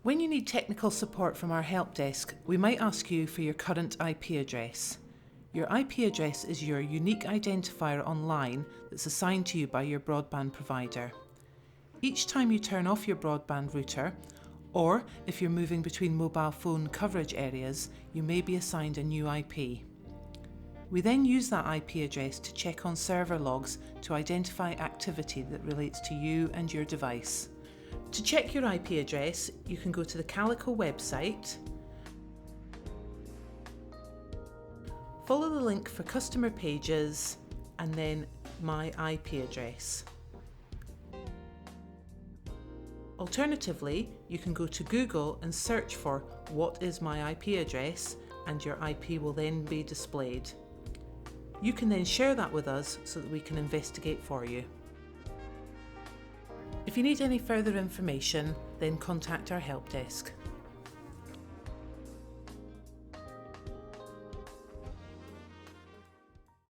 When you need technical support from our help desk, we might ask you for your current IP address. Your IP address is your unique identifier online that's assigned to you by your broadband provider. Each time you turn off your broadband router, or if you're moving between mobile phone coverage areas, you may be assigned a new IP. We then use that IP address to check on server logs to identify activity that relates to you and your device. To check your IP address, you can go to the Calico website, follow the link for customer pages, and then My IP Address. Alternatively, you can go to Google and search for "What is my IP address?" and your IP will then be displayed. You can then share that with us so that we can investigate for you. If you need any further information, then contact our help desk.